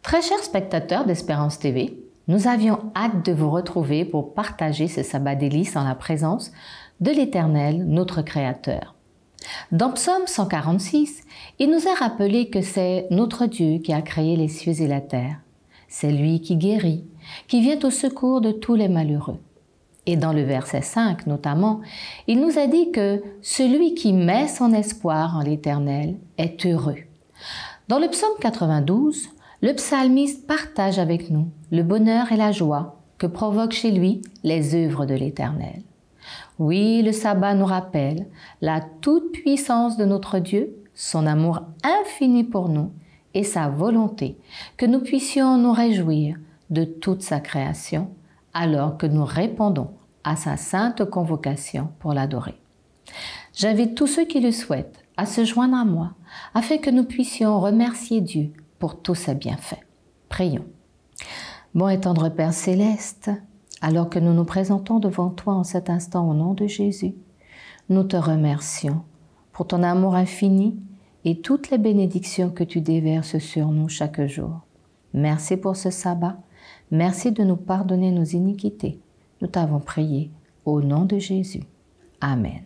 Très chers spectateurs d'Espérance TV, nous avions hâte de vous retrouver pour partager ce sabbat délice en la présence de l'Éternel, notre Créateur. Dans Psaume 146, il nous est rappelé que c'est notre Dieu qui a créé les cieux et la terre. C'est lui qui guérit, qui vient au secours de tous les malheureux. Et dans le verset 5 notamment, il nous a dit que celui qui met son espoir en l'Éternel est heureux. Dans le psaume 92, le psalmiste partage avec nous le bonheur et la joie que provoquent chez lui les œuvres de l'Éternel. Oui, le sabbat nous rappelle la toute-puissance de notre Dieu, son amour infini pour nous et sa volonté que nous puissions nous réjouir de toute sa création alors que nous répondons à sa sainte convocation pour l'adorer. J'invite tous ceux qui le souhaitent à se joindre à moi afin que nous puissions remercier Dieu pour tous ses bienfaits. Prions. Bon et tendre Père Céleste, alors que nous nous présentons devant toi en cet instant au nom de Jésus, nous te remercions pour ton amour infini et toutes les bénédictions que tu déverses sur nous chaque jour. Merci pour ce sabbat. Merci de nous pardonner nos iniquités. Nous t'avons prié au nom de Jésus. Amen.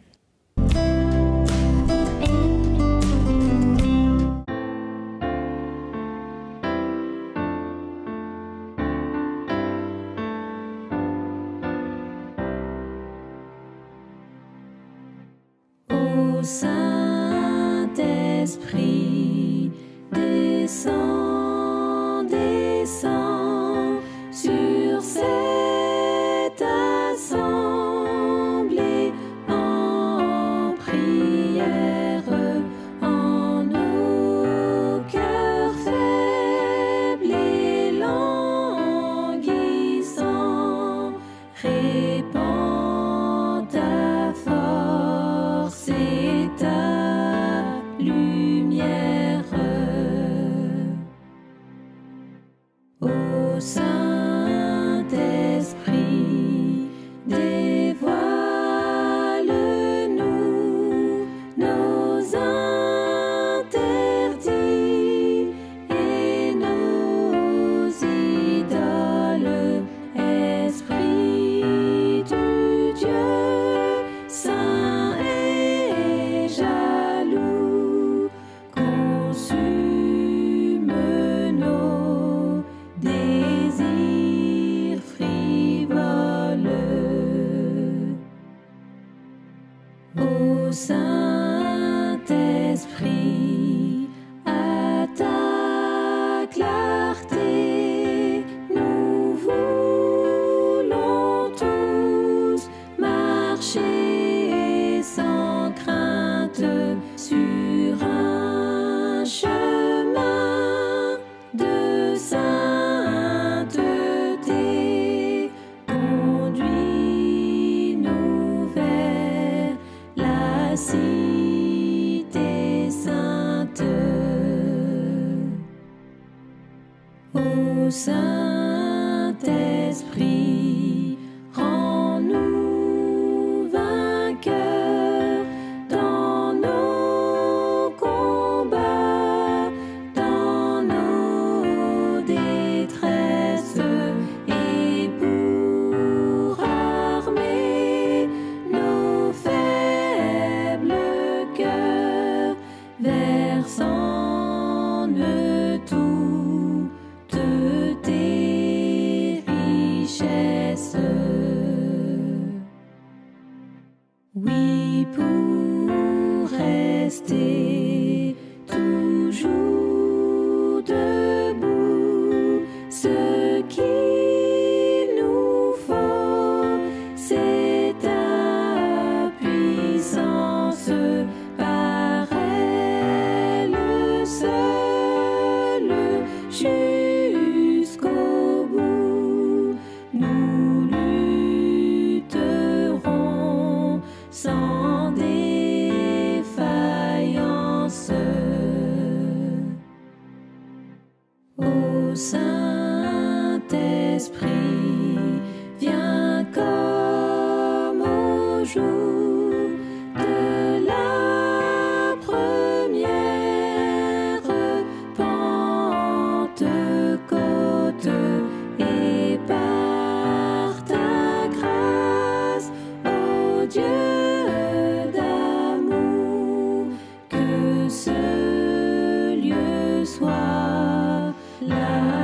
Ô Saint-Esprit, descends, descends sur cette assemblée en prière, en nos cœurs faibles et languissants, répands ta force et ta lumière. Ô Saint-Esprit, dévoile-nous nos interdits et nos idoles. Esprit du Dieu saint et jaloux, consume nos désirs frivoles. Ô Saint-Esprit, à ta clarté, nous voulons tous marcher sans crainte sur un chemin de sainteté. Conduis-nous vers la cité sainte. Ô Saint-Esprit, rends-nous vainqueurs dans nos combats, dans nos détresses, et pour armer nos faibles cœurs, versant-ne toutes tes richesses. Oui, pour rester toujours debout, ce qu'il nous faut, c'est ta puissance, par elle seule, jusqu'au bout. Nous lutterons sans défaillance.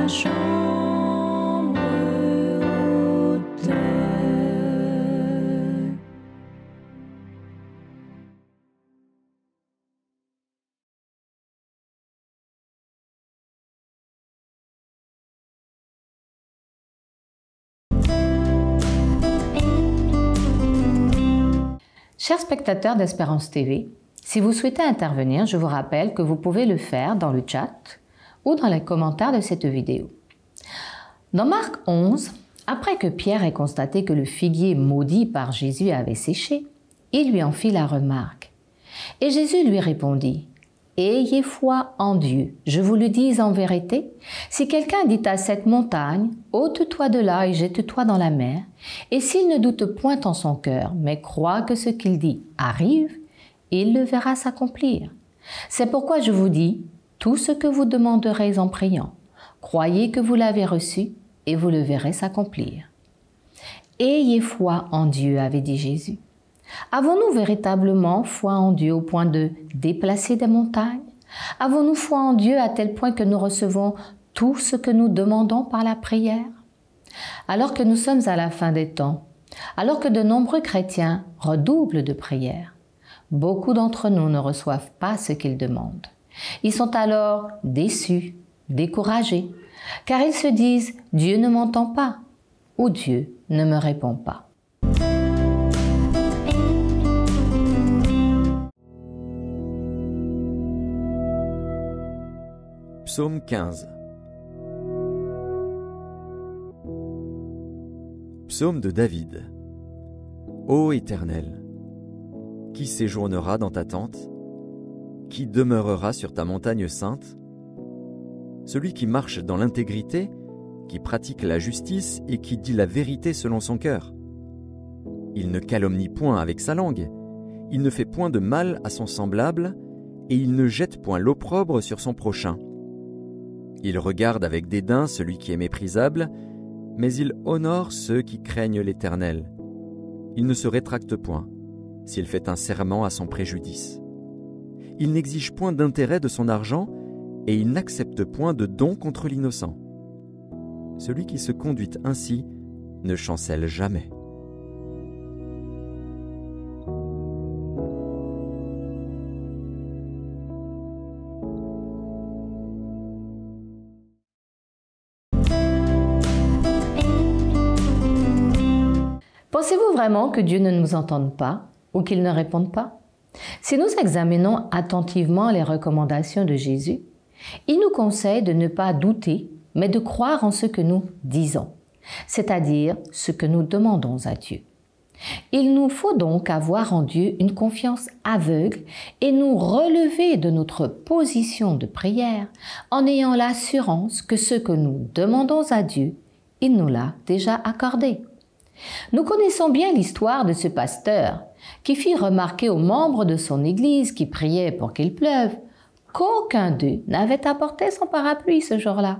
chambre haute. Chers spectateurs d'Espérance TV, si vous souhaitez intervenir, je vous rappelle que vous pouvez le faire dans le chat ou dans les commentaires de cette vidéo. Dans Marc 11, après que Pierre ait constaté que le figuier maudit par Jésus avait séché, il lui en fit la remarque. Et Jésus lui répondit, « Ayez foi en Dieu, je vous le dis en vérité, si quelqu'un dit à cette montagne, ôte-toi de là et jette-toi dans la mer, et s'il ne doute point en son cœur, mais croit que ce qu'il dit arrive, il le verra s'accomplir. C'est pourquoi je vous dis, tout ce que vous demanderez en priant, croyez que vous l'avez reçu et vous le verrez s'accomplir. » Ayez foi en Dieu, avait dit Jésus. Avons-nous véritablement foi en Dieu au point de déplacer des montagnes? Avons-nous foi en Dieu à tel point que nous recevons tout ce que nous demandons par la prière? Alors que nous sommes à la fin des temps, alors que de nombreux chrétiens redoublent de prières, beaucoup d'entre nous ne reçoivent pas ce qu'ils demandent. Ils sont alors déçus, découragés, car ils se disent « Dieu ne m'entend pas » ou « Dieu ne me répond pas ». Psaume 15. Psaume de David. Ô Éternel, qui séjournera dans ta tente? Qui demeurera sur ta montagne sainte? Celui qui marche dans l'intégrité, qui pratique la justice et qui dit la vérité selon son cœur. Il ne calomnie point avec sa langue, il ne fait point de mal à son semblable, et il ne jette point l'opprobre sur son prochain. Il regarde avec dédain celui qui est méprisable, mais il honore ceux qui craignent l'Éternel. Il ne se rétracte point, s'il fait un serment à son préjudice. Il n'exige point d'intérêt de son argent, et il n'accepte point de don contre l'innocent. Celui qui se conduit ainsi ne chancelle jamais. Pensez-vous vraiment que Dieu ne nous entende pas ou qu'il ne réponde pas? Si nous examinons attentivement les recommandations de Jésus, il nous conseille de ne pas douter, mais de croire en ce que nous disons, c'est-à-dire ce que nous demandons à Dieu. Il nous faut donc avoir en Dieu une confiance aveugle et nous relever de notre position de prière en ayant l'assurance que ce que nous demandons à Dieu, il nous l'a déjà accordé. Nous connaissons bien l'histoire de ce pasteur qui fit remarquer aux membres de son église qui priaient pour qu'il pleuve qu'aucun d'eux n'avait apporté son parapluie ce jour-là.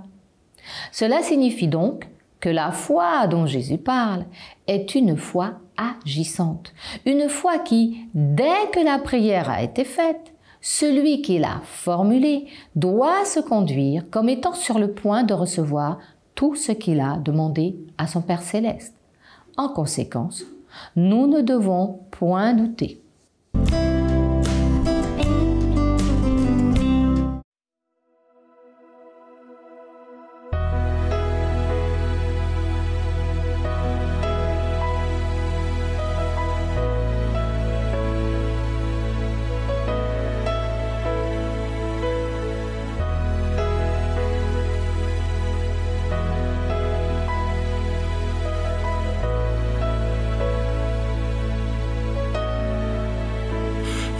Cela signifie donc que la foi dont Jésus parle est une foi agissante, une foi qui, dès que la prière a été faite, celui qui l'a formulée doit se conduire comme étant sur le point de recevoir tout ce qu'il a demandé à son Père céleste. En conséquence, nous ne devons point douter.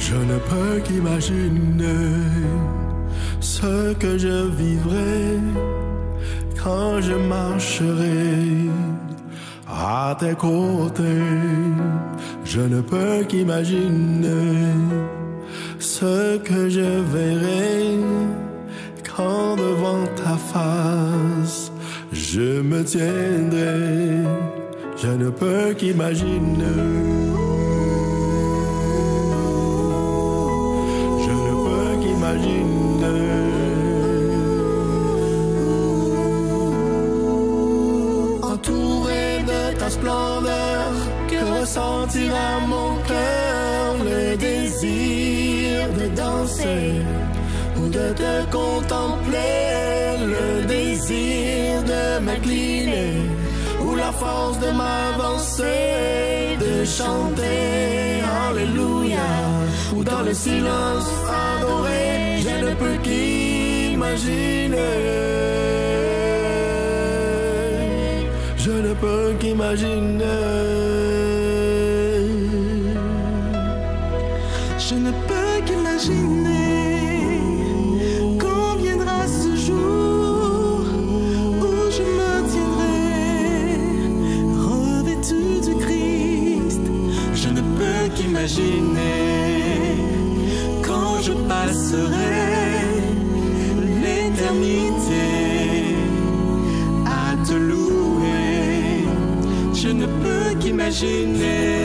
Je ne peux qu'imaginer ce que je vivrai quand je marcherai à tes côtés. Je ne peux qu'imaginer ce que je verrai quand devant ta face je me tiendrai. Je ne peux qu'imaginer. danser ou de te contempler, le désir de m'incliner ou la force de m'avancer, de chanter Alléluia ou dans le silence adorer, je ne peux qu'imaginer. Je ne peux qu'imaginer. Je ne peux qu'imaginer quand viendra ce jour où je me tiendrai revêtu du Christ. Je ne peux qu'imaginer quand je passerai l'éternité à te louer. Je ne peux qu'imaginer.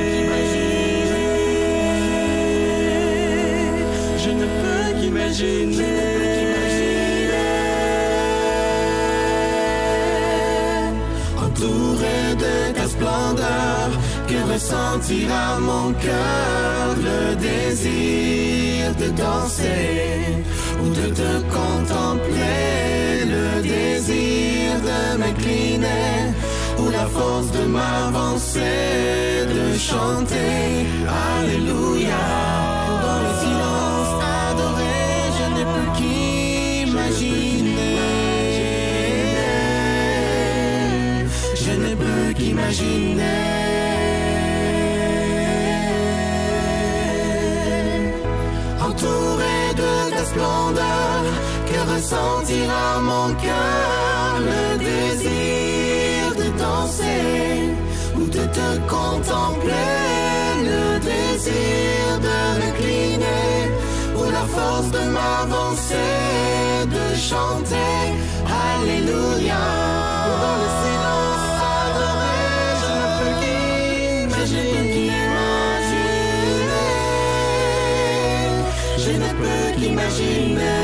Je ne peux qu'imaginer. Entouré de ta splendeur, que ressentira mon cœur, le désir de danser ou de te contempler, le désir de m'incliner ou la force de m'avancer, de chanter Alléluia dans le silence adoré, je ne peux qu'imaginer. Je ne peux qu'imaginer. Entouré de ta splendeur, que ressentira mon cœur, le désir de danser ou de te contempler, le désir de m'incliner ou la force de m'avancer, de chanter Alléluia dans le silence adoré, je ne peux qu'imaginer. Je ne peux qu'imaginer.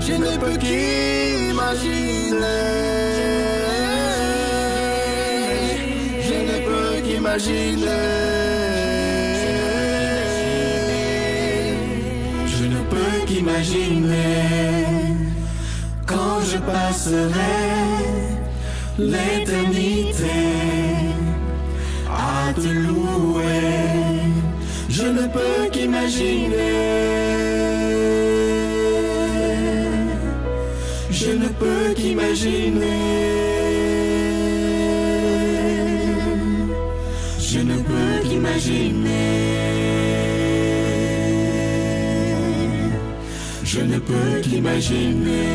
Je ne peux qu'imaginer. Je ne peux qu'imaginer. Je ne peux qu'imaginer quand je passerai l'éternité à te louer. Je ne peux qu'imaginer. Je ne peux qu'imaginer. Je ne peux qu'imaginer. Je ne peux qu'imaginer.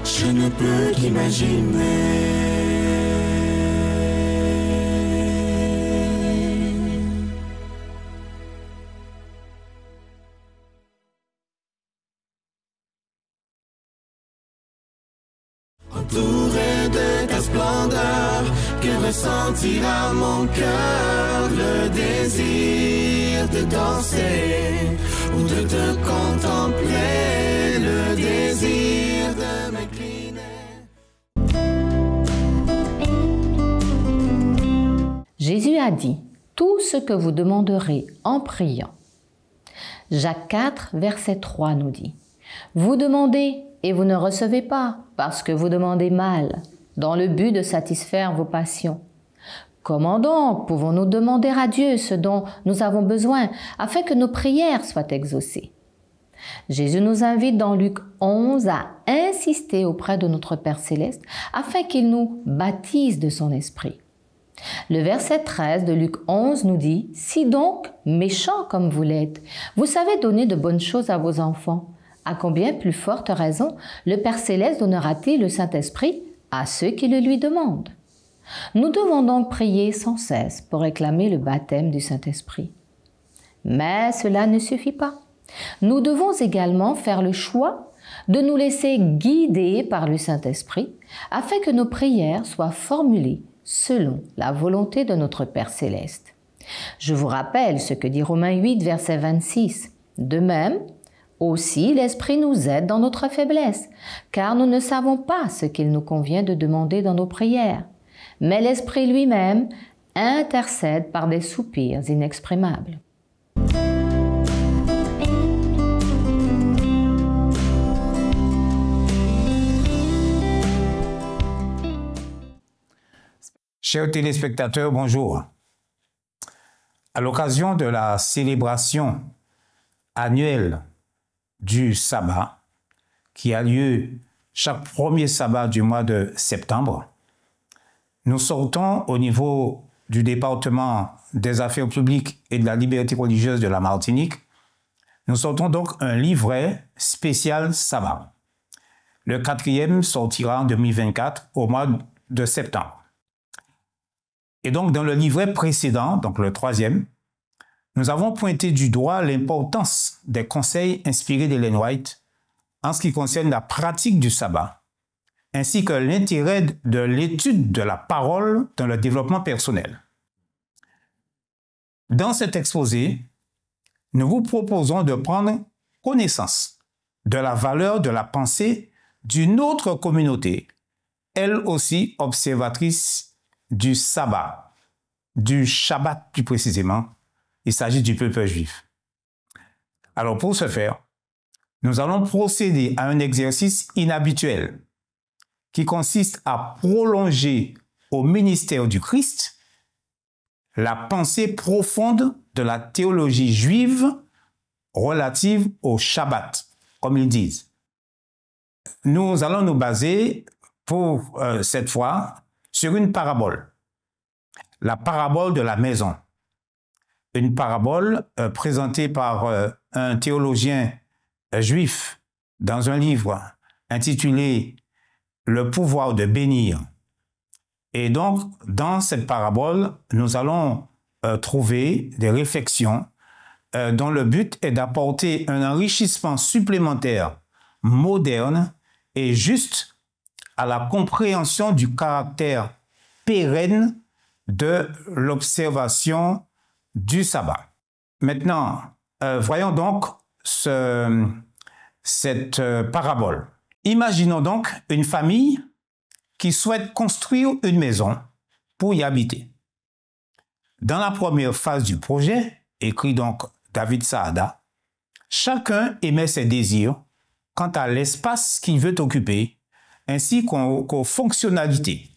Je ne peux qu'imaginer. Entouré de ta splendeur, que ressentira mon cœur, le désir de danser ou de te contempler, le désir de m'incliner. Jésus a dit, « Tout ce que vous demanderez en priant. » Jacques 4, verset 3 nous dit, « Vous demandez et vous ne recevez pas, parce que vous demandez mal, dans le but de satisfaire vos passions. Comment donc pouvons-nous demander à Dieu ce dont nous avons besoin, afin que nos prières soient exaucées ?» Jésus nous invite dans Luc 11 à insister auprès de notre Père Céleste, afin qu'il nous baptise de son esprit. Le verset 13 de Luc 11 nous dit « Si donc, méchants comme vous l'êtes, vous savez donner de bonnes choses à vos enfants, à combien plus forte raison le Père Céleste donnera-t-il le Saint-Esprit à ceux qui le lui demandent ?» Nous devons donc prier sans cesse pour réclamer le baptême du Saint-Esprit. Mais cela ne suffit pas. Nous devons également faire le choix de nous laisser guider par le Saint-Esprit afin que nos prières soient formulées selon la volonté de notre Père Céleste. Je vous rappelle ce que dit Romains 8, verset 26. De même, Aussi, l'Esprit nous aide dans notre faiblesse, car nous ne savons pas ce qu'il nous convient de demander dans nos prières. Mais l'Esprit lui-même intercède par des soupirs inexprimables. Chers téléspectateurs, bonjour. À l'occasion de la célébration annuelle du sabbat, qui a lieu chaque premier sabbat du mois de septembre, nous sortons au niveau du département des affaires publiques et de la liberté religieuse de la Martinique, nous sortons donc un livret spécial sabbat. Le 4e sortira en 2024 au mois de septembre. Et donc, dans le livret précédent, donc le 3e, nous avons pointé du doigt l'importance des conseils inspirés d'Ellen White en ce qui concerne la pratique du sabbat, ainsi que l'intérêt de l'étude de la parole dans le développement personnel. Dans cet exposé, nous vous proposons de prendre connaissance de la valeur de la pensée d'une autre communauté, elle aussi observatrice du sabbat, du Shabbat plus précisément. Il s'agit du peuple juif. Alors pour ce faire, nous allons procéder à un exercice inhabituel qui consiste à prolonger au ministère du Christ la pensée profonde de la théologie juive relative au Shabbat, comme ils disent. Nous allons nous baser pour cette fois sur une parabole, la parabole de la maison. Une parabole présentée par un théologien juif dans un livre intitulé « Le pouvoir de bénir ». Et donc, dans cette parabole, nous allons trouver des réflexions dont le but est d'apporter un enrichissement supplémentaire, moderne et juste à la compréhension du caractère pérenne de l'observation du sabbat. Maintenant, voyons donc cette parabole. Imaginons donc une famille qui souhaite construire une maison pour y habiter. Dans la première phase du projet, écrit donc David Saada, chacun émet ses désirs quant à l'espace qu'il veut occuper, ainsi qu'aux fonctionnalités.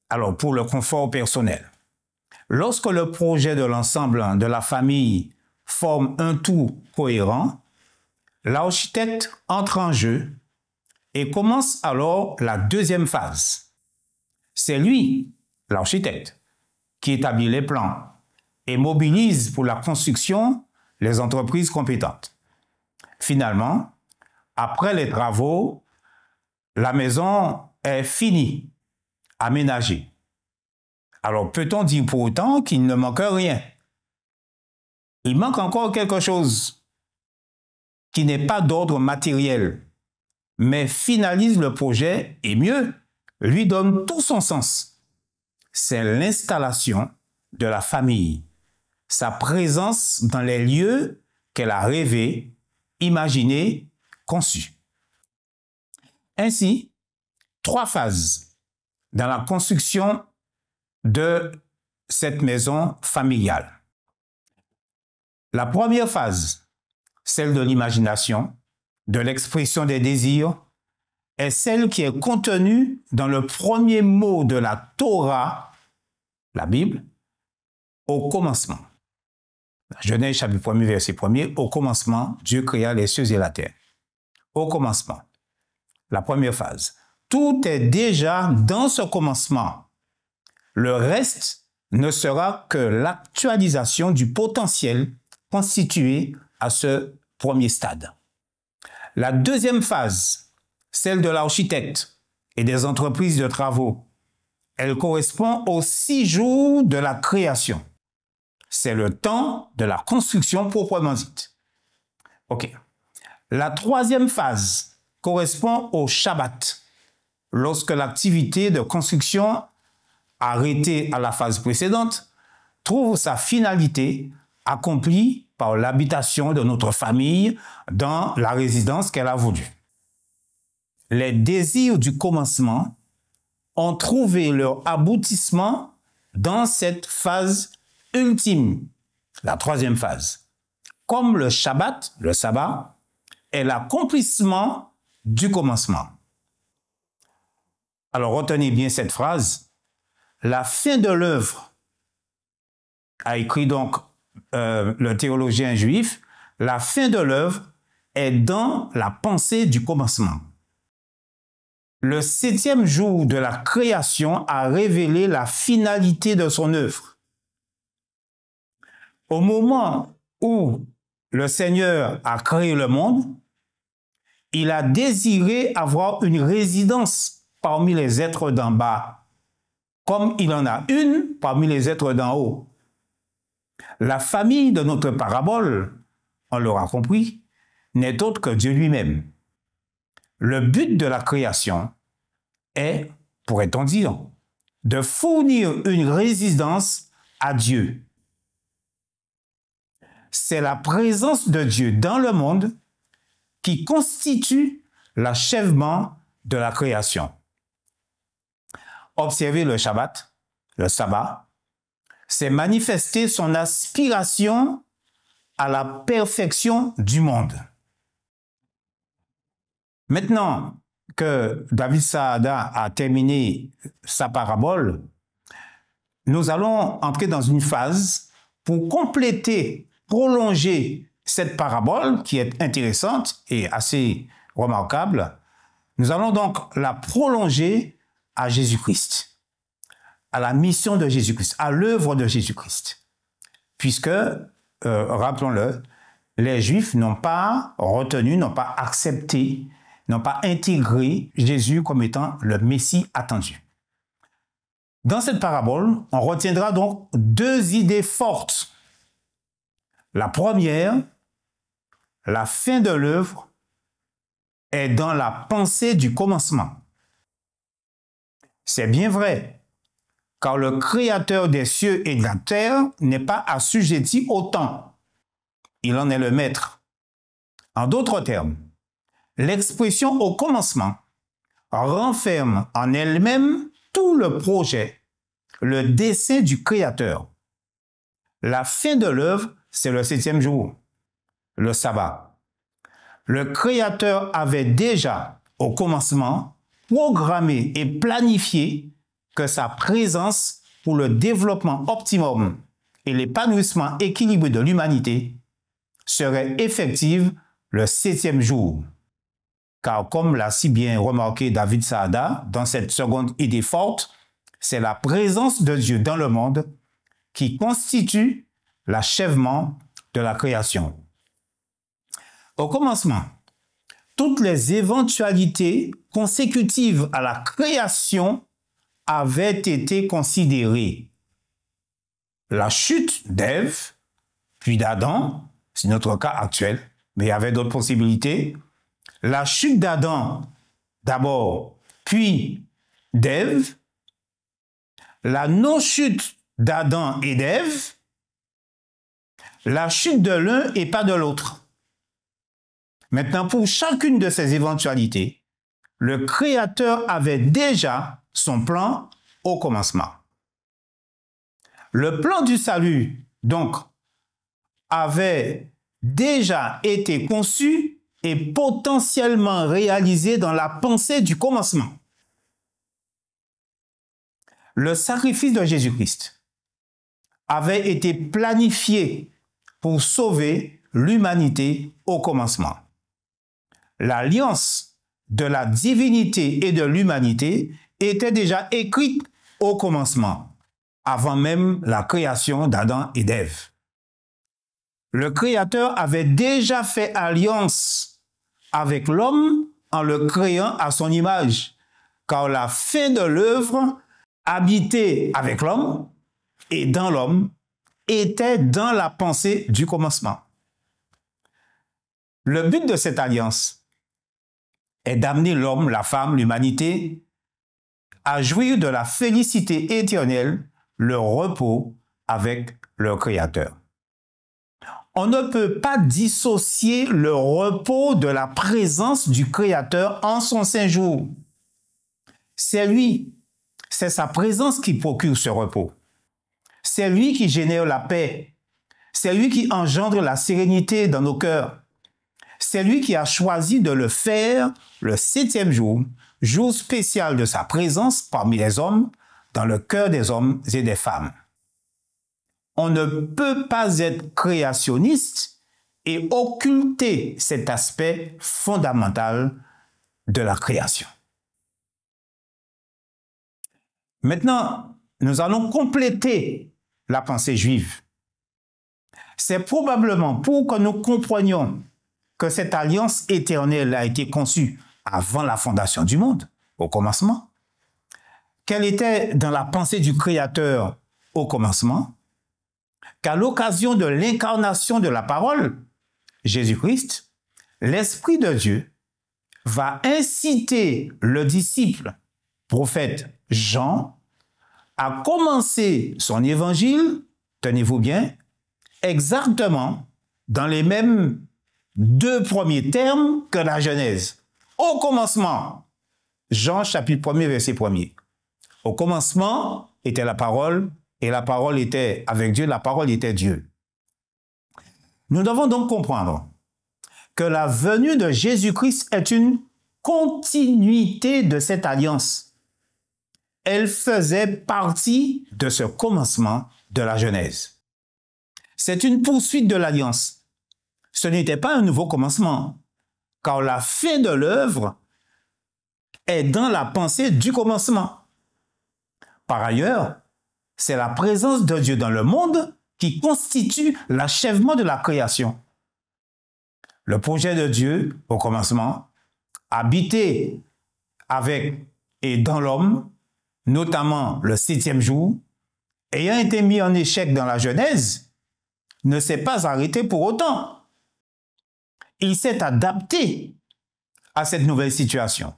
Alors, pour le confort personnel, lorsque le projet de l'ensemble de la famille forme un tout cohérent, l'architecte entre en jeu et commence alors la deuxième phase. C'est lui, l'architecte, qui établit les plans et mobilise pour la construction les entreprises compétentes. Finalement, après les travaux, la maison est finie, aménagée. Alors, peut-on dire pour autant qu'il ne manque rien? Il manque encore quelque chose qui n'est pas d'ordre matériel, mais finalise le projet et mieux, lui donne tout son sens. C'est l'installation de la famille, sa présence dans les lieux qu'elle a rêvés, imaginés, conçus. Ainsi, 3 phases dans la construction de cette maison familiale. La première phase, celle de l'imagination, de l'expression des désirs, est celle qui est contenue dans le premier mot de la Torah, la Bible, au commencement. Genèse chapitre 1er, verset 1er, au commencement, Dieu créa les cieux et la terre. Au commencement, la première phase. Tout est déjà dans ce commencement. Le reste ne sera que l'actualisation du potentiel constitué à ce premier stade. La deuxième phase, celle de l'architecte et des entreprises de travaux, elle correspond aux 6 jours de la création. C'est le temps de la construction proprement dite. OK. La troisième phase correspond au Shabbat, lorsque l'activité de construction arrêtée à la phase précédente trouve sa finalité accomplie par l'habitation de notre famille dans la résidence qu'elle a voulue. Les désirs du commencement ont trouvé leur aboutissement dans cette phase ultime, la troisième phase. Comme le Shabbat, le sabbat, est l'accomplissement du commencement. Alors retenez bien cette phrase. La fin de l'œuvre, a écrit donc le théologien juif, la fin de l'œuvre est dans la pensée du commencement. Le 7e jour de la création a révélé la finalité de son œuvre. Au moment où le Seigneur a créé le monde, il a désiré avoir une résidence parmi les êtres d'en bas, comme il en a une parmi les êtres d'en haut. La famille de notre parabole, on l'aura compris, n'est autre que Dieu lui-même. Le but de la création est, pourrait-on dire, de fournir une résidence à Dieu. C'est la présence de Dieu dans le monde qui constitue l'achèvement de la création. Observez le Shabbat, le sabbat, c'est manifester son aspiration à la perfection du monde. Maintenant que David Saada a terminé sa parabole, nous allons entrer dans une phase pour compléter, prolonger cette parabole qui est intéressante et assez remarquable. Nous allons donc la prolonger à Jésus-Christ, à la mission de Jésus-Christ, à l'œuvre de Jésus-Christ. Puisque, rappelons-le, les Juifs n'ont pas retenu, n'ont pas accepté, n'ont pas intégré Jésus comme étant le Messie attendu. Dans cette parabole, on retiendra donc deux idées fortes. La première, la fin de l'œuvre est dans la pensée du commencement. C'est bien vrai, car le Créateur des cieux et de la terre n'est pas assujetti au temps. Il en est le maître. En d'autres termes, l'expression au commencement renferme en elle-même tout le projet, le dessein du Créateur. La fin de l'œuvre, c'est le 7e jour, le sabbat. Le Créateur avait déjà, au commencement, programmé et planifié que sa présence pour le développement optimum et l'épanouissement équilibré de l'humanité serait effective le 7e jour. Car comme l'a si bien remarqué David Saada, dans cette seconde idée forte, c'est la présence de Dieu dans le monde qui constitue l'achèvement de la création. Au commencement, toutes les éventualités consécutives à la création avaient été considérées. La chute d'Ève, puis d'Adam, c'est notre cas actuel, mais il y avait d'autres possibilités. La chute d'Adam d'abord, puis d'Ève. La non-chute d'Adam et d'Ève. La chute de l'un et pas de l'autre. Maintenant, pour chacune de ces éventualités, le Créateur avait déjà son plan au commencement. Le plan du salut, donc, avait déjà été conçu et potentiellement réalisé dans la pensée du commencement. Le sacrifice de Jésus-Christ avait été planifié pour sauver l'humanité au commencement. L'alliance de la divinité et de l'humanité était déjà écrite au commencement, avant même la création d'Adam et d'Ève. Le Créateur avait déjà fait alliance avec l'homme en le créant à son image, car la fin de l'œuvre, habiter avec l'homme et dans l'homme, était dans la pensée du commencement. Le but de cette alliance est d'amener l'homme, la femme, l'humanité à jouir de la félicité éternelle, le repos avec leur Créateur. On ne peut pas dissocier le repos de la présence du Créateur en son saint jour. C'est lui, c'est sa présence qui procure ce repos. C'est lui qui génère la paix. C'est lui qui engendre la sérénité dans nos cœurs. C'est lui qui a choisi de le faire le 7e jour, jour spécial de sa présence parmi les hommes, dans le cœur des hommes et des femmes. On ne peut pas être créationniste et occulter cet aspect fondamental de la création. Maintenant, nous allons compléter la pensée juive. C'est probablement pour que nous comprenions que cette alliance éternelle a été conçue avant la fondation du monde, au commencement, qu'elle était dans la pensée du Créateur au commencement, qu'à l'occasion de l'incarnation de la parole, Jésus-Christ, l'Esprit de Dieu va inciter le disciple, prophète Jean, à commencer son évangile, tenez-vous bien, exactement dans les mêmes 2 premiers termes que la Genèse. Au commencement, Jean chapitre 1er, verset 1er. Au commencement était la parole, et la parole était avec Dieu, la parole était Dieu. Nous devons donc comprendre que la venue de Jésus-Christ est une continuité de cette alliance. Elle faisait partie de ce commencement de la Genèse. C'est une poursuite de l'alliance. Ce n'était pas un nouveau commencement, car la fin de l'œuvre est dans la pensée du commencement. Par ailleurs, c'est la présence de Dieu dans le monde qui constitue l'achèvement de la création. Le projet de Dieu, au commencement, habiter avec et dans l'homme, notamment le 7e jour, ayant été mis en échec dans la Genèse, ne s'est pas arrêté pour autant. Il s'est adapté à cette nouvelle situation.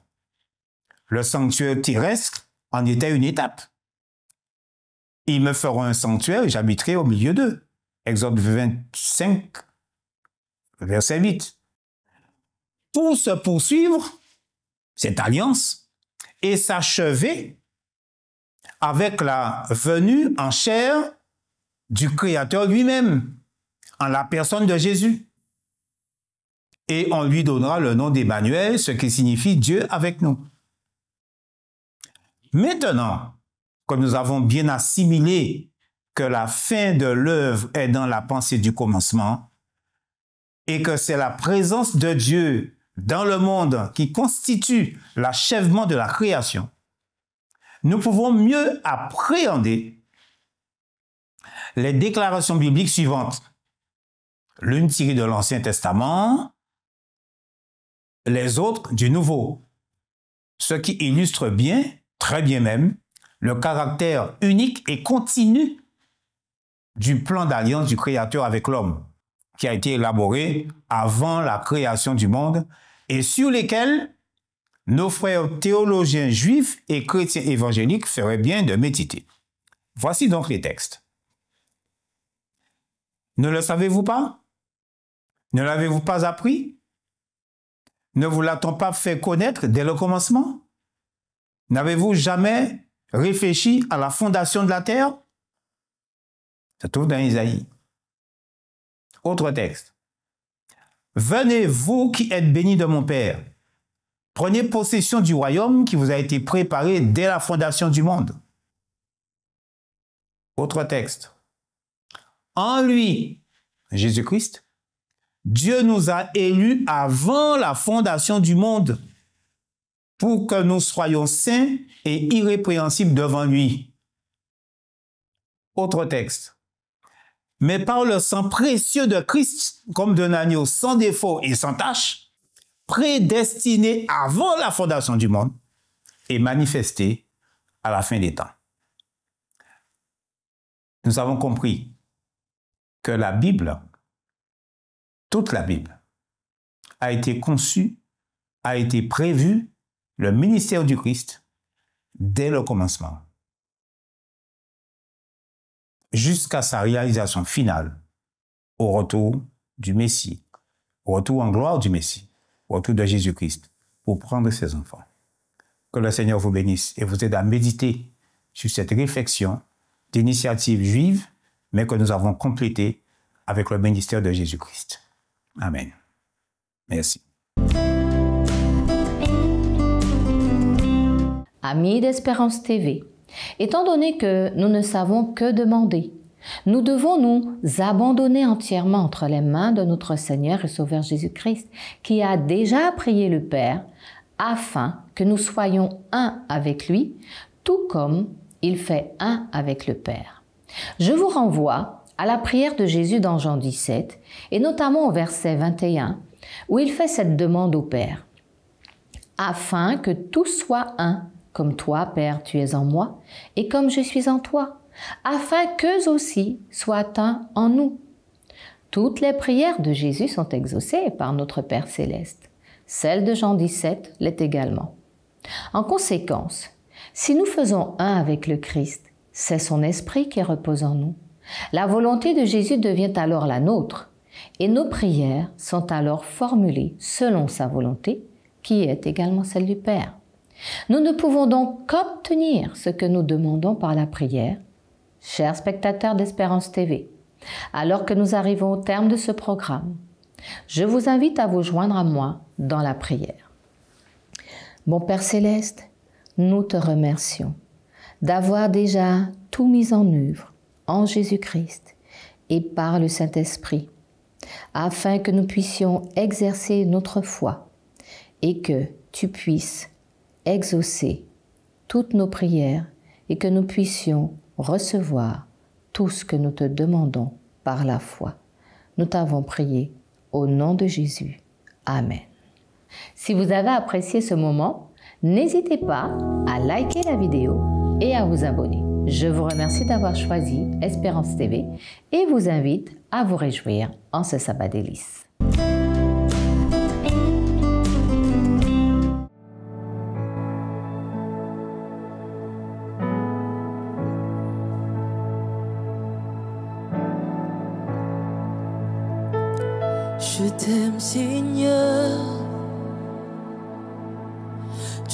Le sanctuaire terrestre en était une étape. Ils me feront un sanctuaire et j'habiterai au milieu d'eux. Exode 25, verset 8. Pour se poursuivre, cette alliance, et s'achever avec la venue en chair du Créateur lui-même, en la personne de Jésus. Et on lui donnera le nom d'Emmanuel, ce qui signifie Dieu avec nous. Maintenant que nous avons bien assimilé que la fin de l'œuvre est dans la pensée du commencement et que c'est la présence de Dieu dans le monde qui constitue l'achèvement de la création, nous pouvons mieux appréhender les déclarations bibliques suivantes. L'une tirée de l'Ancien Testament, les autres du Nouveau, ce qui illustre bien, très bien même, le caractère unique et continu du plan d'alliance du Créateur avec l'homme, qui a été élaboré avant la création du monde et sur lesquels nos frères théologiens juifs et chrétiens évangéliques feraient bien de méditer. Voici donc les textes. Ne le savez-vous pas? Ne l'avez-vous pas appris? Ne vous l'a-t-on pas fait connaître dès le commencement? N'avez-vous jamais réfléchi à la fondation de la terre? Ça se trouve dans Isaïe. Autre texte. Venez, vous qui êtes bénis de mon Père. Prenez possession du royaume qui vous a été préparé dès la fondation du monde. Autre texte. En lui, Jésus-Christ, Dieu nous a élus avant la fondation du monde pour que nous soyons saints et irrépréhensibles devant lui. Autre texte. Mais par le sang précieux de Christ, comme d'un agneau sans défaut et sans tache, prédestiné avant la fondation du monde et manifesté à la fin des temps. Nous avons compris que la Bible, toute la Bible, a été conçue, a été prévue, le ministère du Christ, dès le commencement, jusqu'à sa réalisation finale au retour du Messie, au retour en gloire du Messie, au retour de Jésus-Christ, pour prendre ses enfants. Que le Seigneur vous bénisse et vous aide à méditer sur cette réflexion d'initiative juive, mais que nous avons complétée avec le ministère de Jésus-Christ. Amen. Merci. Amis d'Espérance TV, étant donné que nous ne savons que demander, nous devons nous abandonner entièrement entre les mains de notre Seigneur et Sauveur Jésus-Christ, qui a déjà prié le Père, afin que nous soyons un avec lui, tout comme il fait un avec le Père. Je vous renvoie à la prière de Jésus dans Jean 17, et notamment au verset 21, où il fait cette demande au Père. « Afin que tous soient un, comme toi, Père, tu es en moi, et comme je suis en toi, afin qu'eux aussi soient un en nous. » Toutes les prières de Jésus sont exaucées par notre Père céleste. Celle de Jean 17 l'est également. En conséquence, si nous faisons un avec le Christ, c'est son esprit qui repose en nous. La volonté de Jésus devient alors la nôtre, et nos prières sont alors formulées selon sa volonté, qui est également celle du Père. Nous ne pouvons donc qu'obtenir ce que nous demandons par la prière, chers spectateurs d'Espérance TV. Alors que nous arrivons au terme de ce programme, je vous invite à vous joindre à moi dans la prière. Mon Père Céleste, nous te remercions d'avoir déjà tout mis en œuvre en Jésus-Christ et par le Saint-Esprit, afin que nous puissions exercer notre foi et que tu puisses exaucer toutes nos prières et que nous puissions recevoir tout ce que nous te demandons par la foi. Nous t'avons prié au nom de Jésus. Amen. Si vous avez apprécié ce moment, n'hésitez pas à liker la vidéo et à vous abonner. Je vous remercie d'avoir choisi Espérance TV et vous invite à vous réjouir en ce sabbat délice. Je t'aime, Seigneur.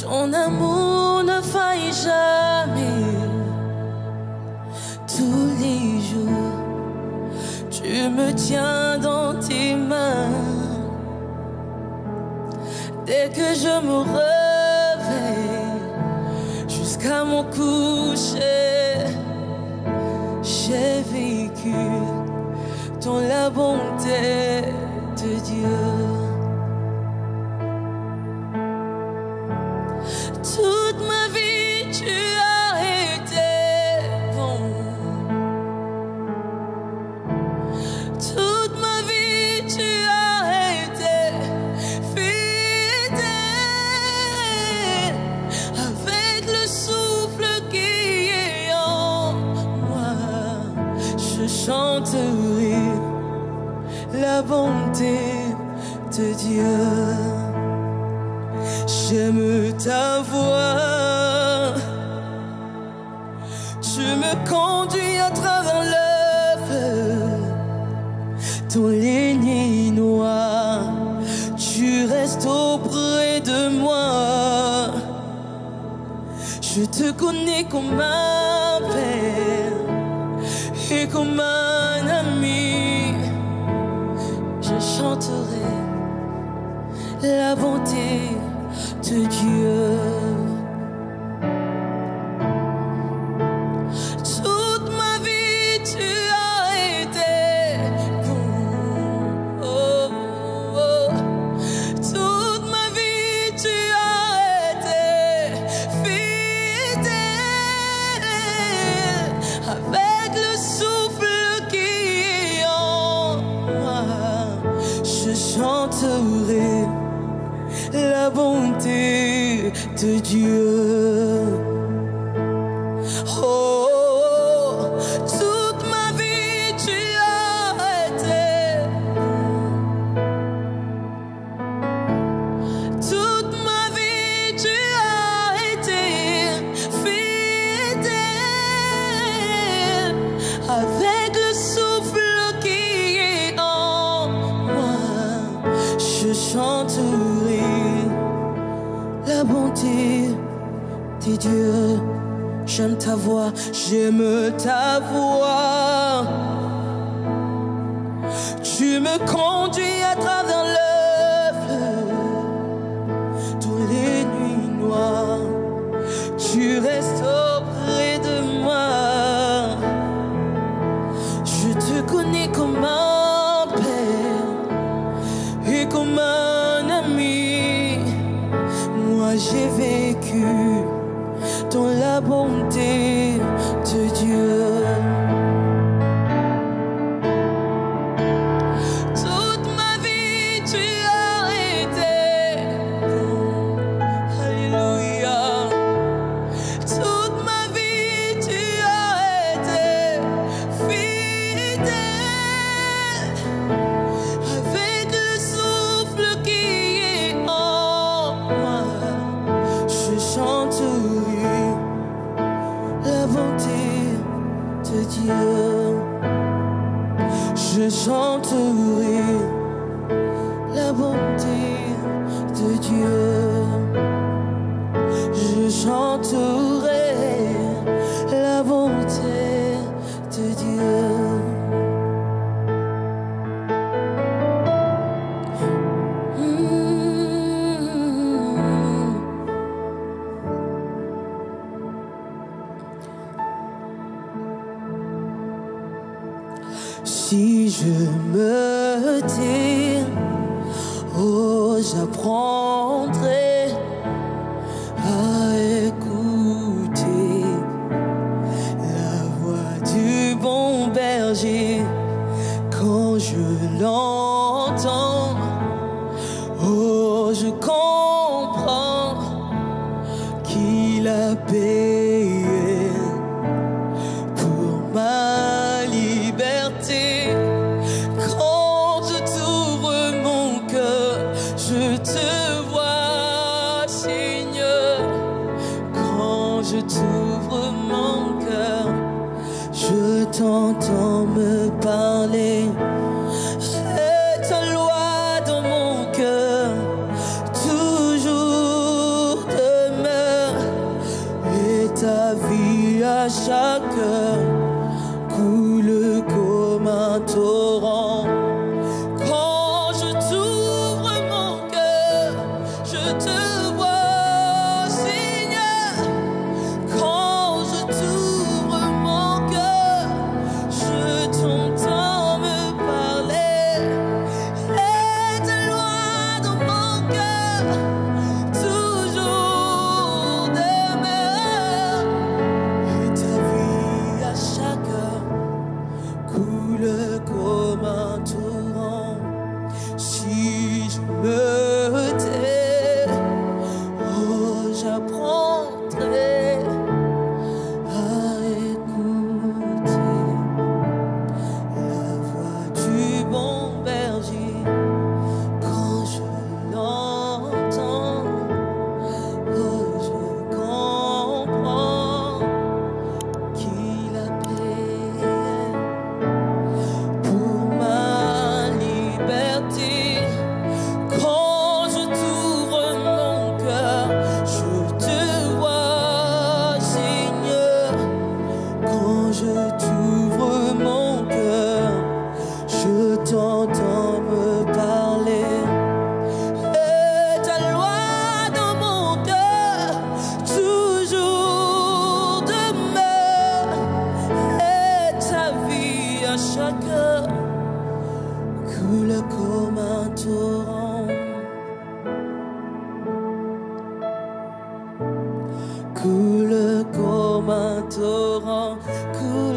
Ton amour ne faillit jamais. Tous les jours, tu me tiens dans tes mains. Dès que je me réveille, jusqu'à mon coucher, j'ai vécu dans la bonté de Dieu. Toute ma vie tu as été bon. Toute ma vie tu as été fidèle. Avec le souffle qui est en moi, je chanterai la bonté de Dieu. J'aime ta voix. Tu me conduis à travers le feu. Ton ligne noire, tu restes auprès de moi. Je te connais comme un père et comme un ami. Je chanterai la bonté de Dieu. Toute ma vie tu as été bon. Oh, oh. Toute ma vie tu as été fidèle. Avec le souffle qui est en moi, je chanterai la bonté de Dieu. Oh, toute ma vie tu as été. Toute ma vie tu as été fidèle. Avec le souffle qui est en la bonté de Dieu. J'aime ta voix, j'aime ta voix. Tu me conduis à travers le fleuve, tous les nuits noires. Tu restes auprès de moi. Je te connais comme un père et comme un ami. Moi j'ai vécu dans la bonté de Dieu. Toute ma vie tu as été bon. Alléluia. Toute ma vie tu as été fidèle. Avec le souffle qui est en moi, je chanterai la bonté de Dieu. Je chanterai la bonté de Dieu. Je chanterai la bonté de Dieu. Si je me tais, oh, j'apprendrai à écouter la voix du bon berger. Quand je l'entends, oh, je comprends qu'il a payé pour ma liberté. Quand je t'ouvre mon cœur, je te vois, Seigneur. Quand je t'ouvre mon cœur, je t'entends me parler. Et ta loi dans mon cœur toujours demeure. Et ta vie à chaque heure coule comme un torrent. Quand je t'ouvre mon cœur, je te vois, Seigneur. Quand je t'ouvre mon cœur, je t'entends me parler. Et ta loi dans mon cœur toujours demeure. Et ta vie à chaque heure coule comme un torrent. Si je me tais, oh, j'apprendrai à écouter la voix du bon berger. Quand je l'entends, oh, je comprends qu'il a payé pour ma liberté. Quand je t'ouvre mon cœur, je te vois, Seigneur. Quand je t'ouvre mon cœur, je t'entends me parler. Et ta loi dans mon cœur toujours demeure. Et ta vie à chaque heure coule comme un torrent. Coule comme un torrent. Coule